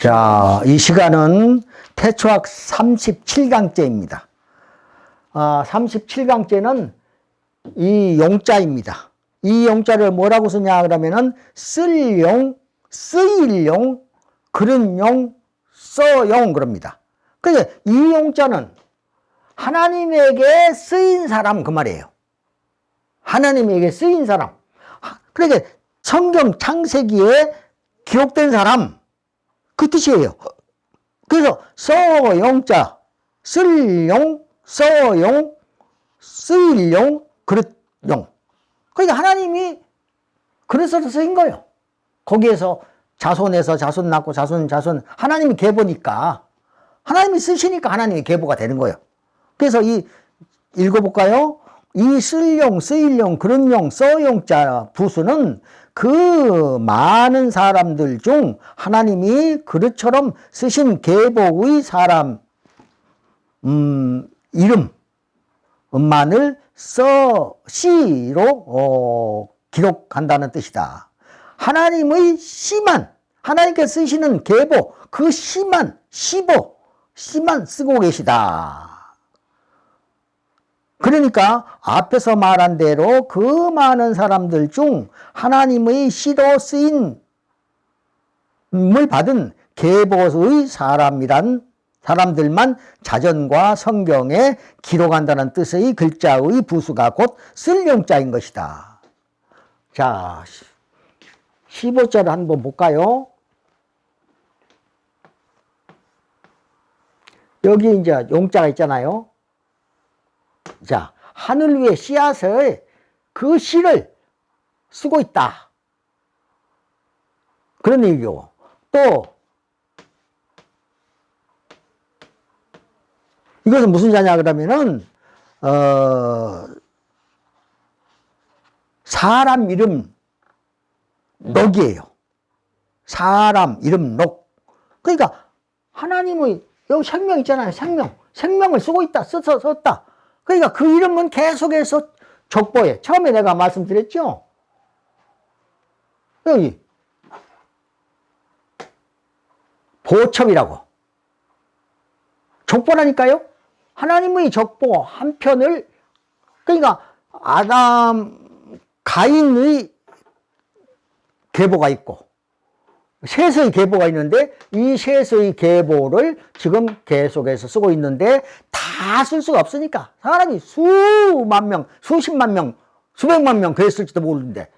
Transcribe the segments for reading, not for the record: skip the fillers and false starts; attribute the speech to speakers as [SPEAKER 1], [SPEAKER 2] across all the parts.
[SPEAKER 1] 자, 이 시간은 태초학 37강째입니다. 37강째는 이 용자입니다. 이 용자를 뭐라고 쓰냐 그러면은 쓸용, 쓰일용, 그릇용, 써용 그럽니다. 그러니까 이 용자는 하나님에게 쓰인 사람 그 말이에요. 하나님에게 쓰인 사람. 그러니까 성경 창세기에 기록된 사람 그 뜻이에요. 그래서 써용자, 쓸용, 써용, 쓰일용, 그릇용. 그러니까 하나님이 그래서 쓰인 거예요. 거기에서 자손에서 자손 낳고 자손 하나님이 계보니까 하나님이 쓰시니까 하나님이 계보가 되는 거예요. 그래서 이 읽어볼까요? 이 쓸용, 쓰일용, 그릇용, 써용자 부수는 그 많은 사람들 중 하나님이 그릇처럼 쓰신 계보의 사람 이름만을 시로 기록한다는 뜻이다. 하나님의 시만, 하나님께 쓰시는 계보, 그 시만, 시만 쓰고 계시다. 그러니까 앞에서 말한 대로 그 많은 사람들 중 하나님의 시로 쓰임을 받은 계보의 사람들만 자전과 성경에 기록한다는 뜻의 글자의 부수가 곧 쓸용자인 것이다. 자, 15절 한번 볼까요? 여기 이제 용자가 있잖아요. 자, 하늘 위에 씨앗을 그 씨를 쓰고 있다. 그런 얘기고. 또 이것은 무슨 자냐 그러면은 사람 이름 녹이에요. 사람 이름 녹. 그러니까 하나님의 여기 생명 있잖아요. 생명을 쓰고 있다. 썼다. 그러니까 그 이름은 계속해서 족보에 처음에 내가 말씀드렸죠. 여기 보첩이라고 족보라니까요. 하나님의 족보 한 편을 그러니까 가인의 계보가 있고 셋의 계보가 있는데 이 셋의 계보를 지금 계속해서 쓰고 있는데 다 쓸 수가 없으니까 사람이 수만 명, 수십만 명, 수백만 명 그랬을지도 모르는데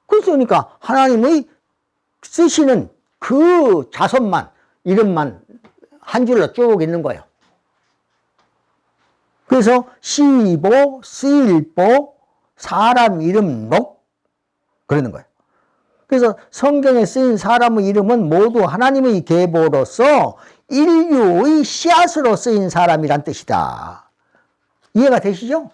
[SPEAKER 1] 그러니까 하나님의 쓰시는 그 자손만 이름만 한 줄로 쭉 있는 거예요. 그래서 시보, 쓰일보, 사람 이름 녹 그러는 거예요. 그래서 성경에 쓰인 사람의 이름은 모두 하나님의 계보로서 인류의 씨앗으로 쓰인 사람이란 뜻이다. 이해가 되시죠?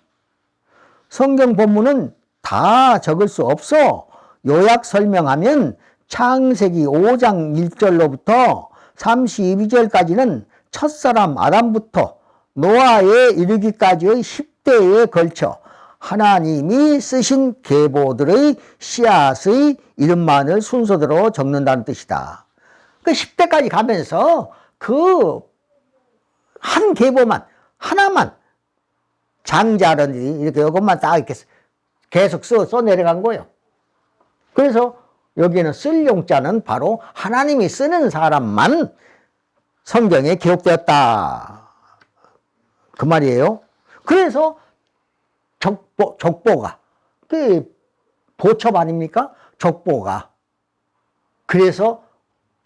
[SPEAKER 1] 성경 본문은 다 적을 수 없어 요약 설명하면 창세기 5장 1절로부터 32절까지는 첫사람 아담부터 노아에 이르기까지의 10대에 걸쳐 하나님이 쓰신 계보들의 씨앗의 이름만을 순서대로 적는다는 뜻이다. 그 10대까지 가면서 그 한 계보만 하나만 장자라든지 이렇게 이것만 딱 이렇게 계속 써 내려간 거예요. 그래서 여기에는 쓸 용자는 바로 하나님이 쓰는 사람만 성경에 기록되었다. 그 말이에요. 그래서 족보가 그 보첩 아닙니까? 족보가 그래서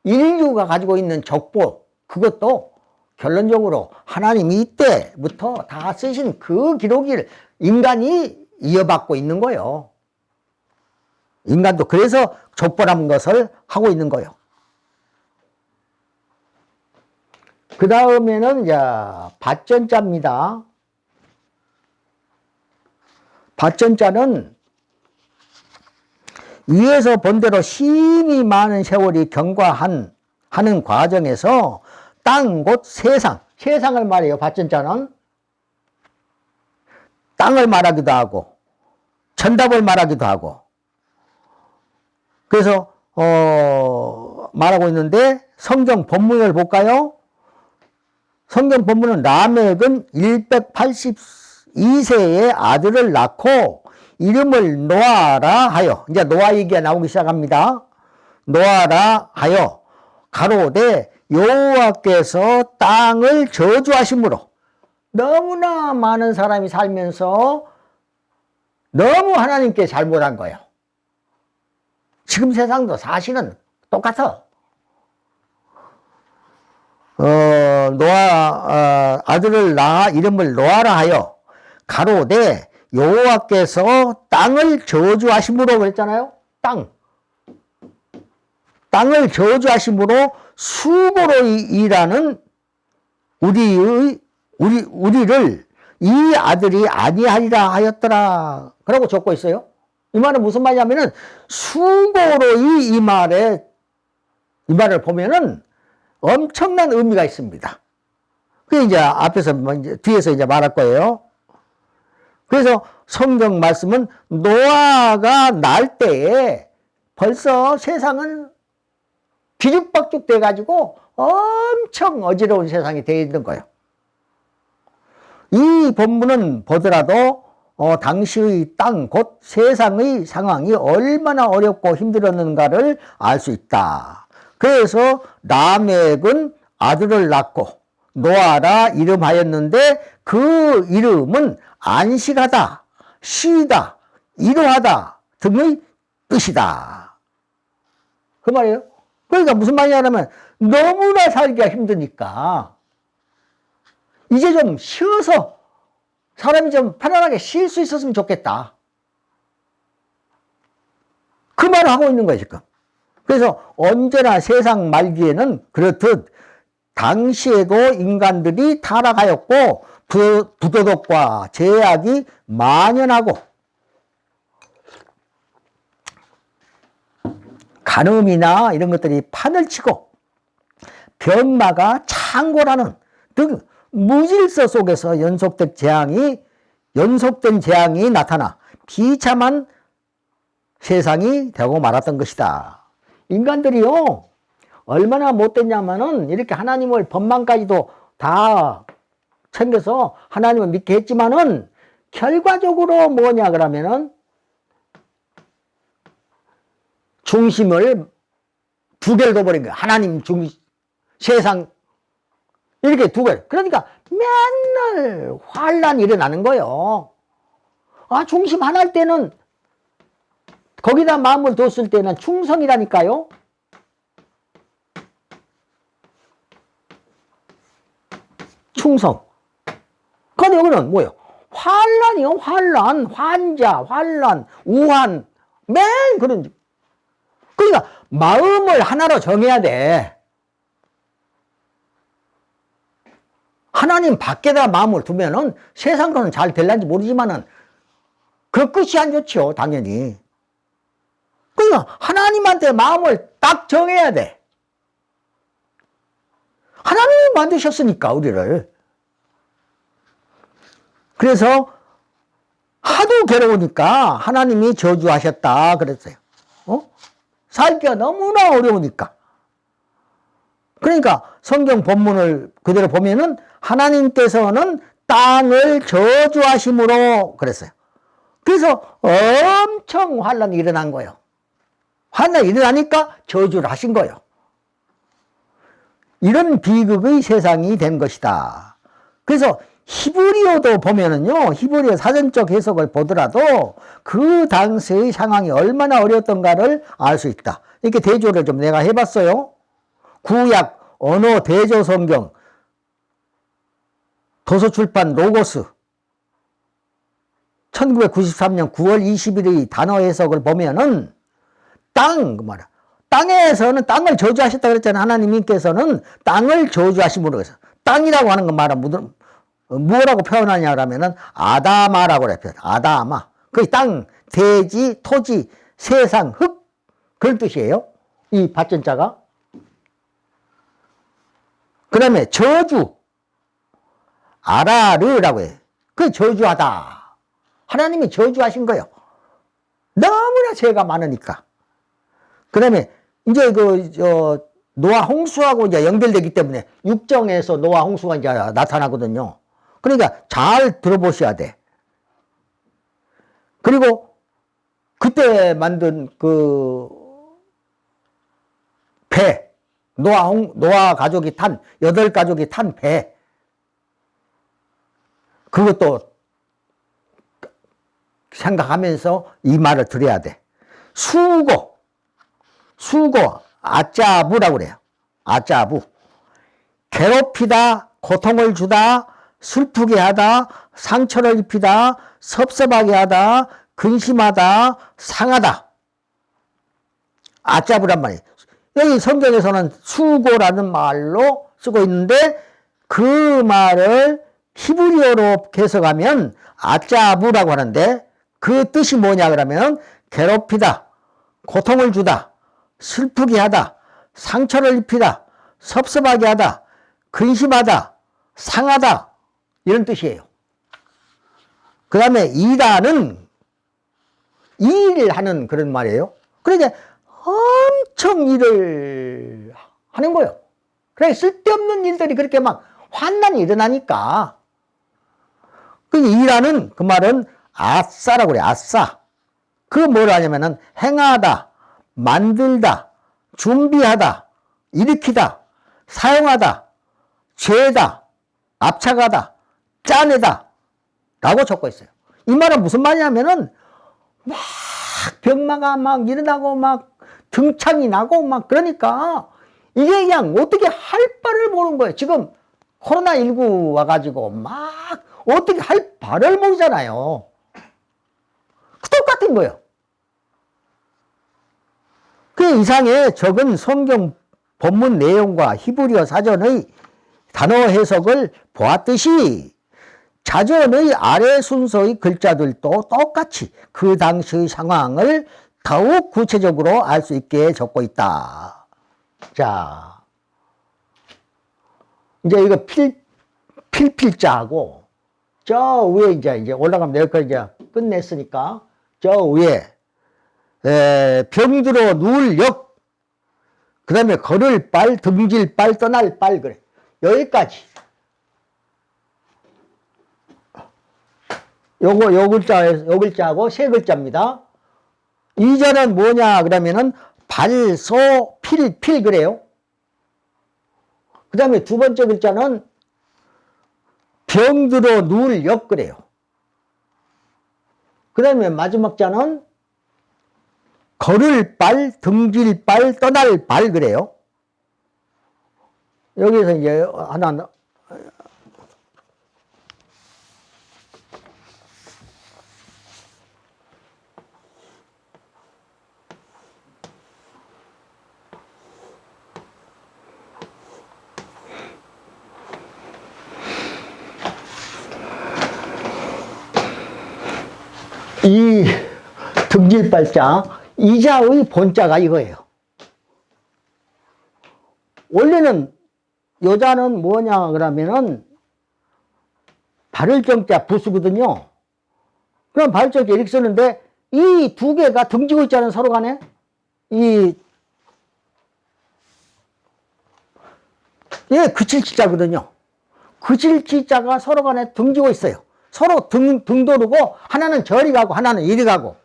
[SPEAKER 1] 인류가 가지고 있는 족보 그것도 결론적으로 하나님이 이때부터 다 쓰신 그 기록을 인간이 이어받고 있는 거예요. 인간도 그래서 족보라는 것을 하고 있는 거예요. 그 다음에는 이제 밭전자입니다. 밭전자는 위에서 본 대로 심히 많은 세월이 경과하는 과정에서 땅 곧 세상을 말해요. 밭전자는 땅을 말하기도 하고 천답을 말하기도 하고 그래서 말하고 있는데 성경 본문을 볼까요? 성경 본문은 라멕은 182세에 아들을 낳고 이름을 노아라 하여, 이제 노아 얘기가 나오기 시작합니다. 노아라 하여 가로되 여호와께서 땅을 저주하심으로, 너무나 많은 사람이 살면서 너무 하나님께 잘못한 거예요. 지금 세상도 사실은 똑같아. 아들을 낳아 이름을 노아라 하여 가로되 여호와께서 땅을 저주하심으로 그랬잖아요. 땅을 저주하심으로 수고로 일하는 우리를 이 아들이 아니하리라 하였더라. 그러고 적고 있어요. 이 말은 무슨 말이냐면은 수고로 이 말을 보면은 엄청난 의미가 있습니다. 그게 이제 앞에서, 뒤에서 이제 말할 거예요. 그래서 성경 말씀은 노아가 날 때에 벌써 세상은 뒤죽박죽 돼가지고 엄청 어지러운 세상이 되어 있는 거예요. 이 본문은 보더라도 당시의 땅, 곧 세상의 상황이 얼마나 어렵고 힘들었는가를 알 수 있다. 그래서 라멕은 아들을 낳고 노아라 이름하였는데 그 이름은 안식하다, 쉬다, 이루하다 등의 뜻이다. 그 말이에요. 그러니까 무슨 말이냐면 너무나 살기가 힘드니까 이제 좀 쉬어서 사람이 좀 편안하게 쉴 수 있었으면 좋겠다. 그 말을 하고 있는 거예요, 지금. 그래서 언제나 세상 말기에는 그렇듯 당시에도 인간들이 타락하였고 부도덕과 죄악이 만연하고 간음이나 이런 것들이 판을 치고 병마가 창궐하는 등 무질서 속에서 연속된 재앙이 나타나 비참한 세상이 되고 말았던 것이다. 인간들이요, 얼마나 못됐냐면은 이렇게 하나님을 법망까지도 다 챙겨서 하나님을 믿게 했지만은 결과적으로 뭐냐 그러면은 중심을 두 개를 둬버린 거야. 하나님 세상 이렇게 두 개. 그러니까 맨날 환란이 일어나는 거예요. 중심 하나일 때는 거기다 마음을 뒀을 때는 충성이라니까요. 충성. 근데 여기는 뭐예요? 환란이요. 환란, 환자, 환란, 우한, 맨 그런. 그러니까 마음을 하나로 정해야 돼. 하나님 밖에다 마음을 두면은 세상과는 잘 될란지 모르지만은 그 끝이 안 좋죠, 당연히. 그러니까 하나님한테 마음을 딱 정해야 돼. 하나님이 만드셨으니까 우리를. 그래서 하도 괴로우니까 하나님이 저주하셨다 그랬어요. 살기가 너무나 어려우니까. 그러니까 성경 본문을 그대로 보면은 하나님께서는 땅을 저주하심으로 그랬어요. 그래서 엄청 환란이 일어난 거예요. 환란이 일어나니까 저주를 하신 거예요. 이런 비극의 세상이 된 것이다. 그래서 히브리어도 보면은요, 히브리어 사전적 해석을 보더라도 그 당시의 상황이 얼마나 어려웠던가를 알 수 있다. 이렇게 대조를 좀 내가 해봤어요. 구약 언어 대조 성경 도서출판 로고스 1993년 9월 20일의 단어 해석을 보면은 땅에서는 땅을 저주하셨다 그랬잖아요. 하나님께서는 땅을 저주하심으로 해서 땅이라고 하는 건 말은 뭐라고 표현하냐 그러면은 아다마라고 그래. 아다마. 그 땅, 대지, 토지, 세상, 흙 그런 뜻이에요. 이 받전자가. 그 다음에 저주 아라르라고 해요. 그 저주하다. 하나님이 저주하신 거예요. 너무나 죄가 많으니까. 그 다음에 이제 노아 홍수하고 이제 연결되기 때문에 육정에서 노아 홍수가 이제 나타나거든요. 그러니까 잘 들어보셔야 돼. 그리고 그때 만든 배, 노아 가족이 탄, 8가족이 탄 배. 그것도 생각하면서 이 말을 들어야 돼. 수고, 아짜부라고 그래요. 아짜부. 괴롭히다, 고통을 주다, 슬프게 하다, 상처를 입히다, 섭섭하게 하다, 근심하다, 상하다. 아짜부란 말이에요. 여기 성경에서는 수고라는 말로 쓰고 있는데 그 말을 히브리어로 해석하면 아짜부라고 하는데 그 뜻이 뭐냐 그러면 괴롭히다, 고통을 주다, 슬프게 하다, 상처를 입히다, 섭섭하게 하다, 근심하다, 상하다 이런 뜻이에요. 그 다음에 이다는 일을 하는 그런 말이에요. 그러니까 엄청 일을 하는 거예요. 그래 쓸데없는 일들이 그렇게 막 환난이 일어나니까 그 일하는 그 말은 아싸라고 그래. 아싸. 그 뭘 하냐면은 행하다, 만들다, 준비하다, 일으키다, 사용하다, 죄다, 압착하다, 짜내다 라고 적고 있어요. 이 말은 무슨 말이냐면은 막 병마가 막 일어나고 막 등창이 나고 막 그러니까 이게 그냥 어떻게 할 바를 모르는 거예요. 지금 코로나19 와가지고 막 어떻게 할 바를 모르잖아요. 똑같은 거예요. 그 이상의 적은 성경 본문 내용과 히브리어 사전의 단어 해석을 보았듯이 자전의 아래 순서의 글자들도 똑같이 그 당시의 상황을 더욱 구체적으로 알 수 있게 적고 있다. 자, 이제 이거 필자하고 저 위에 이제 올라가면 여기까지 이제 끝냈으니까 저 위에 병들어 누울 역, 그 다음에 걸을 발, 등질 발, 떠날 발 그래. 여기까지. 요 글자하고 세 글자입니다. 이 자는 뭐냐 그러면은 발소 필 그래요. 그 다음에 두 번째 글자는 병들어 누울 역 그래요. 그 다음에 마지막 자는 걸을 발, 등질 발, 떠날 발 그래요. 여기서 이제 하나 이 등질발자 이자의 본자가 이거예요. 원래는 여자는 뭐냐 그러면은 발을정자 부수거든요. 그럼 발을정자 이렇게 쓰는데 이 두 개가 등지고 있잖아요. 서로 간에 그칠지자거든요. 그칠지자가 서로 간에 등지고 있어요. 서로 등 도르고 하나는 저리 가고 하나는 이리 가고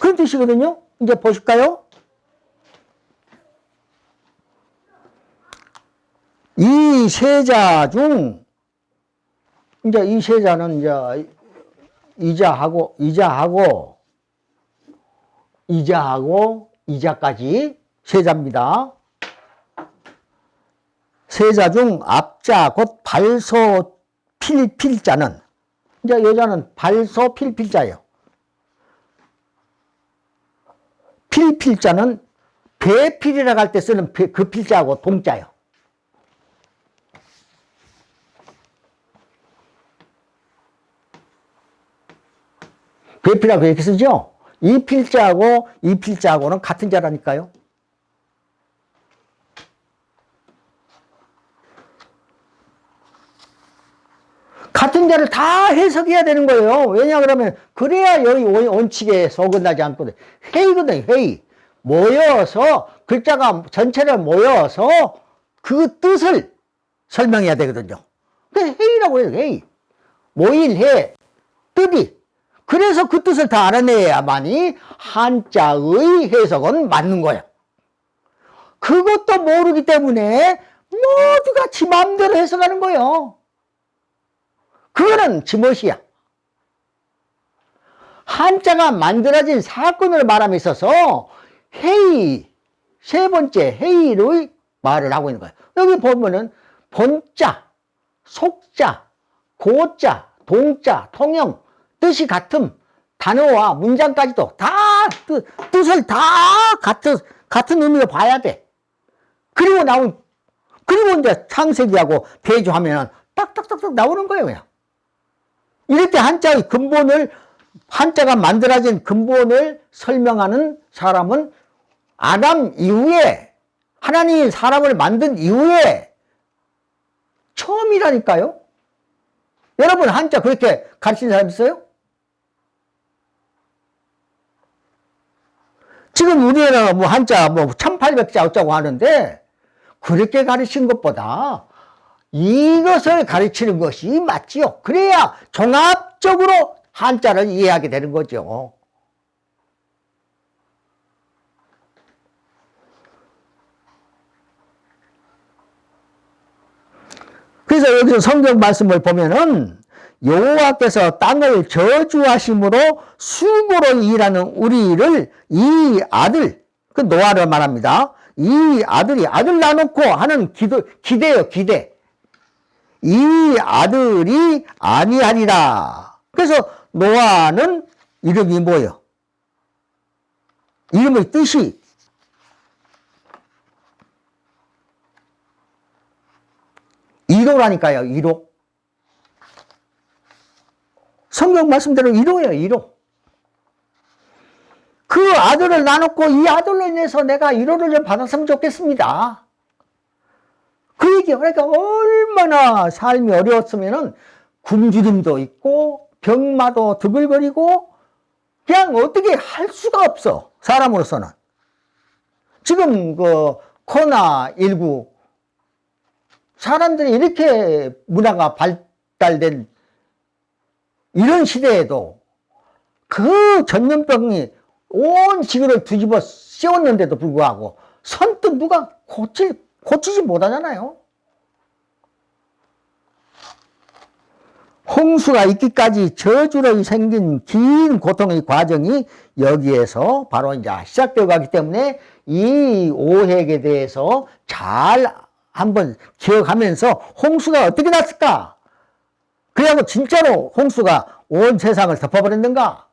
[SPEAKER 1] 그런 뜻이거든요. 이제 보실까요? 이 세자 중 이제 이 세자는 이제 이자까지 세자입니다. 세자 중 앞자 곧 발소 필자는 이제 여자는 발소 필자예요. 필자는 배필이라고 할 때 쓰는 그 필자하고 동자예요. 배필이라고 이렇게 쓰죠? 이 필자하고는 같은 자라니까요. 같은 자를 다 해석해야 되는 거예요. 왜냐 그러면 그래야 여기 원칙에 어긋나지 않거든. 회의거든요. 회의. 모여서, 글자가 전체를 모여서 그 뜻을 설명해야 되거든요. 그래서 회의라고 해요, 회의. 모일 해, 뜻이. 그래서 그 뜻을 다 알아내야만이 한자의 해석은 맞는 거예요. 그것도 모르기 때문에 모두가 지 마음대로 해석하는 거예요. 그거는 지멋이야. 한자가 만들어진 사건을 말함에 있어서 회의, 세 번째 회의의 말을 하고 있는 거예요. 여기 보면은 본자, 속자, 고자, 동자, 통형, 뜻이 같음, 단어와 문장까지도 다 뜻을 다 같은 의미로 봐야 돼. 그리고 이제 창세기하고 대조하면은 딱딱딱딱 나오는 거예요, 그냥. 이럴 때 한자의 근본을, 한자가 만들어진 근본을 설명하는 사람은 아담 이후에, 하나님이 사람을 만든 이후에 처음이라니까요. 여러분 한자 그렇게 가르치는 사람 있어요? 지금 우리나라 뭐 한자 뭐 1800자 어쩌고 하는데, 그렇게 가르친 것보다 이것을 가르치는 것이 맞지요. 그래야 종합적으로 한자를 이해하게 되는 거죠. 그래서 여기서 성경 말씀을 보면은 여호와께서 땅을 저주하심으로 수고로 일하는 우리를, 이 아들, 그 노아를 말합니다. 이 아들이, 아들 낳아놓고 하는 기대요, 기대. 이 아들이 아니하리라. 그래서 노아는 이름이 뭐예요? 이름의 뜻이 이로라니까요, 이로. 성경 말씀대로 이로예요, 이로. 그 아들을 나눴고 이 아들로 인해서 내가 이로를 좀 받았으면 좋겠습니다. 그 얘기예요. 그러니까 얼마나 삶이 어려웠으면은 굶주림도 있고 병마도 드글거리고 그냥 어떻게 할 수가 없어, 사람으로서는. 지금 그 코로나19 사람들이 이렇게 문화가 발달된 이런 시대에도 그 전염병이 온 지구를 뒤집어 씌웠는데도 불구하고 선뜻 누가 고치지 못하잖아요. 홍수가 있기까지 저주로 생긴 긴 고통의 과정이 여기에서 바로 이제 시작되어 가기 때문에 이 오획에 대해서 잘 한번 기억하면서 홍수가 어떻게 났을까? 그래갖고 진짜로 홍수가 온 세상을 덮어버렸는가?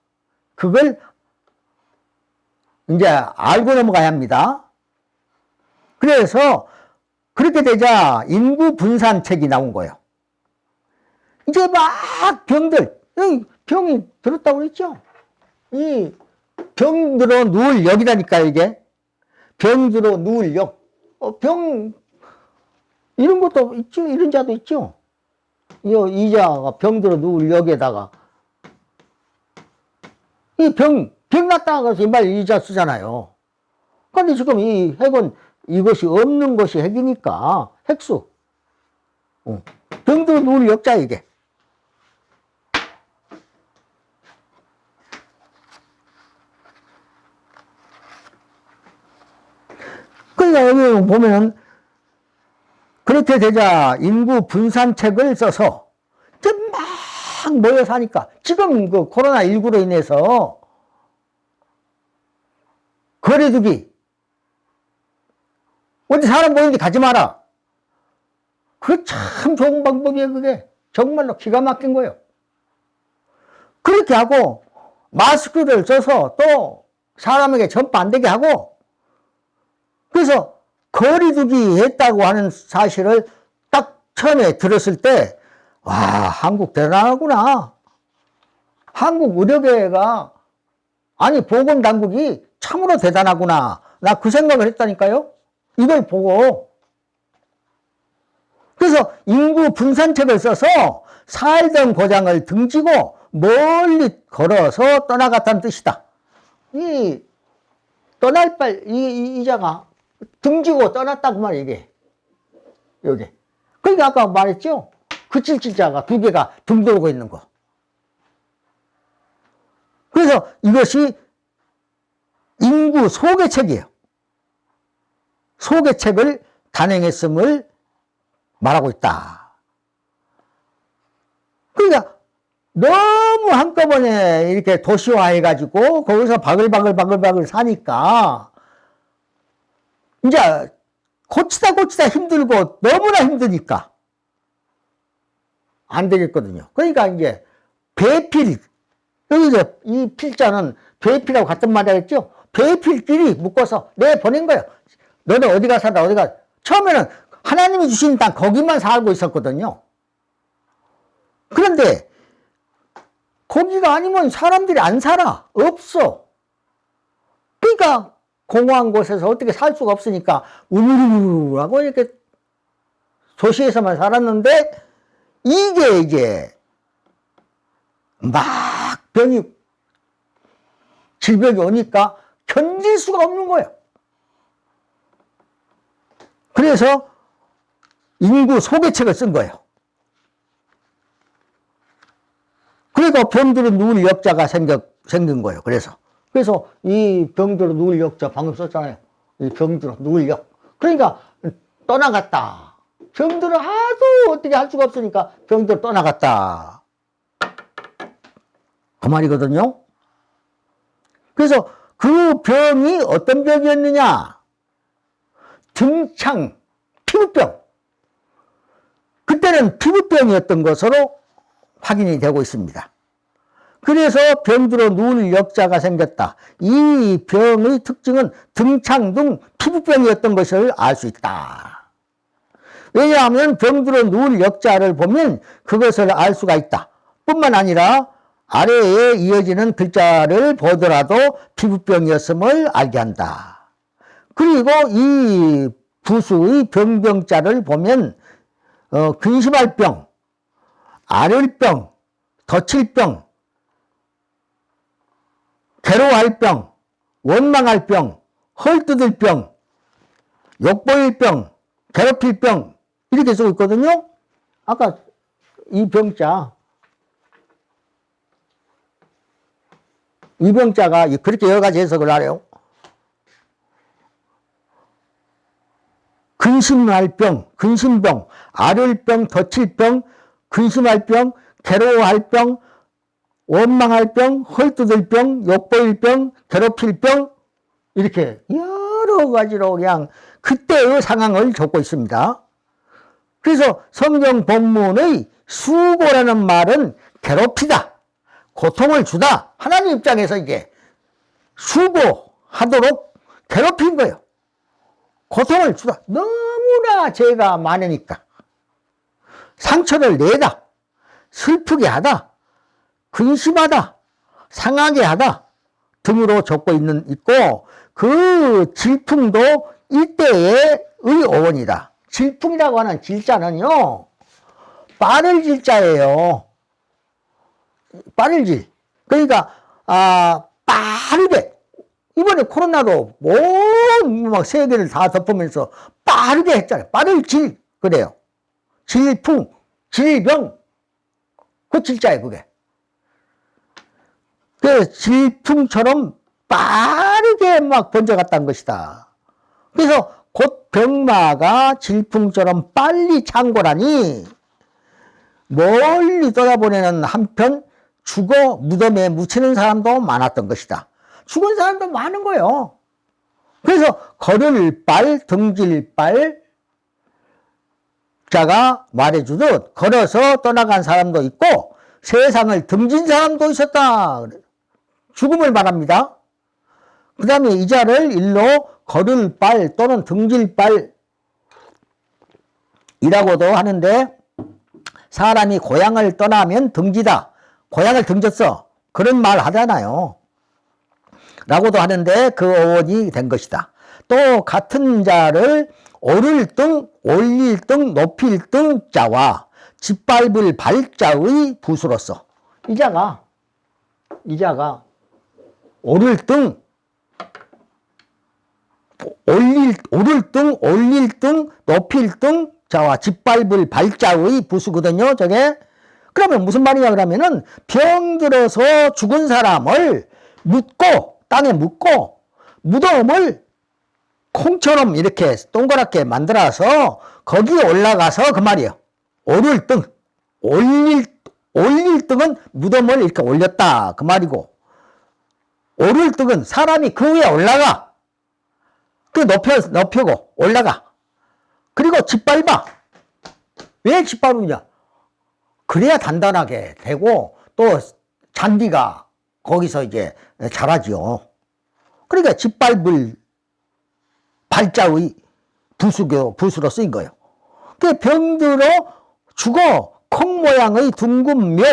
[SPEAKER 1] 그걸 이제 알고 넘어가야 합니다. 그래서 그렇게 되자 인구 분산책이 나온 거예요. 이제 막 병이 들었다고 그랬죠? 이 병 들어 누울 역이라니까, 이게. 병 들어 누울 역. 이런 것도 있죠. 이런 자도 있죠. 이자가 병 들어 누울 역에다가 이 병 났다가 그래서 이말 이자 쓰잖아요. 그런데 지금 이 핵은 이것이 없는 것이 핵이니까 핵수. 병 들어 누울 역자, 이게. 그러니까 여기 보면은 그렇게 되자 인구 분산책을 써서 막 모여 사니까 지금 그 코로나19로 인해서 거리두기, 어디 사람 모이는데 가지 마라. 그게 참 좋은 방법이에요. 그게 정말로 기가 막힌 거예요. 그렇게 하고 마스크를 써서 또 사람에게 전파 안 되게 하고, 그래서 거리두기 했다고 하는 사실을 딱 처음에 들었을 때, 와, 한국 대단하구나. 한국 의료계가, 아니, 보건당국이 참으로 대단하구나. 나 그 생각을 했다니까요. 이걸 보고. 그래서 인구 분산책을 써서 살던 고장을 등지고 멀리 걸어서 떠나갔다는 뜻이다. 떠날 이자가 등지고 떠났다고 말이야, 이게. 여기. 그러니까 아까 말했죠? 그칠칠자가 두 개가 등 돌고 있는 거. 그래서 이것이 인구 소개책이에요. 소개책을 단행했음을 말하고 있다. 그러니까 너무 한꺼번에 이렇게 도시화해가지고 거기서 바글바글 사니까 이제 고치다 힘들고 너무나 힘드니까 안 되겠거든요. 그러니까 이제 배필, 여기서 이 필자는 배필하고 같은 말이 했죠. 배필끼리 묶어서 내보낸 거예요. 너는 어디가 살아, 어디가. 처음에는 하나님이 주신 땅 거기만 살고 있었거든요. 그런데 거기가 아니면 사람들이 안 살아. 없어. 그러니까 공허한 곳에서 어떻게 살 수가 없으니까 우르르르하고 이렇게 도시에서만 살았는데 이게 이제 막 질병이 오니까 견딜 수가 없는 거예요. 그래서 인구 소개책을 쓴 거예요. 그러니까 병들은 누울 역자가 생긴 거예요. 그래서 이 병들은 누울 역자 방금 썼잖아요. 이 병들은 누울 역. 그러니까 떠나갔다. 병들은 하도 어떻게 할 수가 없으니까 병들은 떠나갔다. 그 말이거든요. 그래서 그 병이 어떤 병이었느냐? 등창, 피부병. 그때는 피부병이었던 것으로 확인이 되고 있습니다. 그래서 병들어 누울 역자가 생겼다. 이 병의 특징은 등창 등 피부병이었던 것을 알 수 있다. 왜냐하면 병들어 누울 역자를 보면 그것을 알 수가 있다. 뿐만 아니라 아래에 이어지는 글자를 보더라도 피부병이었음을 알게 한다. 그리고 이 부수의 병자를 보면 근심할 병, 앓을 병, 덧칠 병, 괴로워할 병, 원망할 병, 헐뜯을 병, 욕보일 병, 괴롭힐 병 이렇게 쓰고 있거든요. 아까 이 병자 이 병자가 그렇게 여러 가지 해석을 하래요. 근심할 병, 근심병, 앓을 병, 덧칠 병, 근심할 병, 괴로워할 병, 원망할 병, 헐뜯을 병, 욕보일 병, 괴롭힐 병 이렇게 여러 가지로 그냥 그때의 상황을 적고 있습니다. 그래서 성경 본문의 수고라는 말은 괴롭히다, 고통을 주다. 하나님 입장에서 이게 수고하도록 괴롭힌 거예요. 고통을 주다. 너무나 죄가 많으니까. 상처를 내다, 슬프게 하다, 근심하다, 상하게 하다 등으로 적고 있고 그 질풍도 이때의 어원이다. 질풍이라고 하는 질자는요, 빠를 질자예요. 빠를 질. 그러니까 빠르게 이번에 코로나도 막 세계를 다 덮으면서 빠르게 했잖아요. 빠를 질 그래요. 질풍, 질병 그 질자예요. 그게. 그 질풍처럼 빠르게 막 번져갔다는 것이다. 그래서 곧 병마가 질풍처럼 빨리 창궐하니 멀리 떠나보내는 한편 죽어 무덤에 묻히는 사람도 많았던 것이다. 죽은 사람도 많은 거예요. 그래서 걸을 빨, 등질 빨 자가 말해주듯 걸어서 떠나간 사람도 있고 세상을 등진 사람도 있었다. 죽음을 말합니다. 그 다음에 이 자를 일로 걸을 빨 또는 등질 빨이라고도 하는데 사람이 고향을 떠나면 등지다. 고향을 등졌어. 그런 말 하잖아요. 라고도 하는데 그 어원이 된 것이다. 또 같은 자를 오를 등, 올릴 등, 높일 등 자와 짓밟을 발자의 부수로서 이 자가 오를 등, 오를 등, 올릴 등, 높일 등, 자와 짓밟을 발자의 부수거든요, 저게. 그러면 무슨 말이냐, 그러면은, 병들어서 죽은 사람을 묻고, 땅에 묻고, 무덤을 콩처럼 이렇게 동그랗게 만들어서, 거기에 올라가서 그 말이에요. 오를 등, 올릴 등은 무덤을 이렇게 올렸다, 그 말이고, 오를 등은 사람이 그 위에 올라가. 그 높이고 올라가. 그리고 짓밟아. 왜 짓밟으냐? 그래야 단단하게 되고 또 잔디가 거기서 이제 자라지요. 그러니까 짓밟을 발자의 부수로 쓰인 거예요. 그 병들어 죽어 콩 모양의 둥근 묘,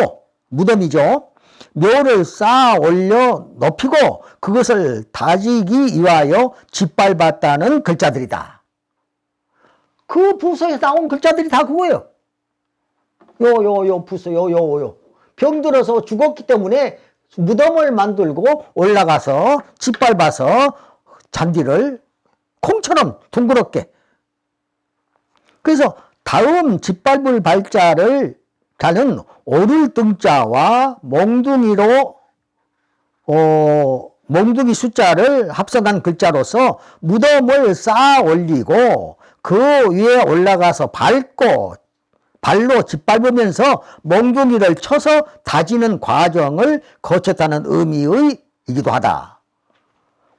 [SPEAKER 1] 무덤이죠. 묘를 쌓아 올려 높이고 그것을 다지기 위하여 짓밟았다는 글자들이다. 그 부서에서 나온 글자들이 다 그거예요. 부서, 병들어서 죽었기 때문에 무덤을 만들고 올라가서 짓밟아서 잔디를 콩처럼 둥그렇게. 그래서 다음 짓밟을 발자를 자는 오를 등자와 몽둥이로 몽둥이 숫자를 합성한 글자로서 무덤을 쌓아 올리고 그 위에 올라가서 발로 짓밟으면서 몽둥이를 쳐서 다지는 과정을 거쳤다는 의미이기도 하다.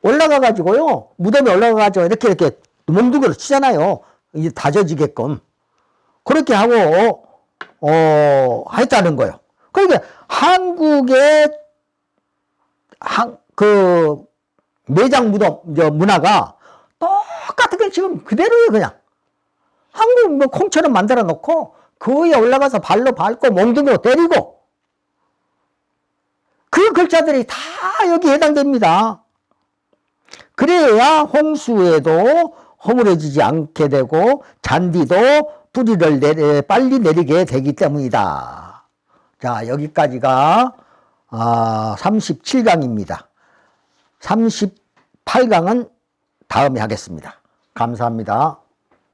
[SPEAKER 1] 올라가가지고요, 무덤에 올라가가지고 이렇게 몽둥이로 치잖아요. 이제 다져지게끔. 그렇게 하고 했다는 거예요. 그러니까 한국의 매장 무덤 문화가 똑같은 게 지금 그대로예요. 그냥 한국 뭐 콩처럼 만들어 놓고 그 위에 올라가서 발로 밟고 몽둥이로 때리고 그 글자들이 다 여기 해당됩니다. 그래야 홍수에도 허물어지지 않게 되고 잔디도 뿌리를 빨리 내리게 되기 때문이다. 자, 여기까지가 37강입니다. 38강은 다음에 하겠습니다. 감사합니다.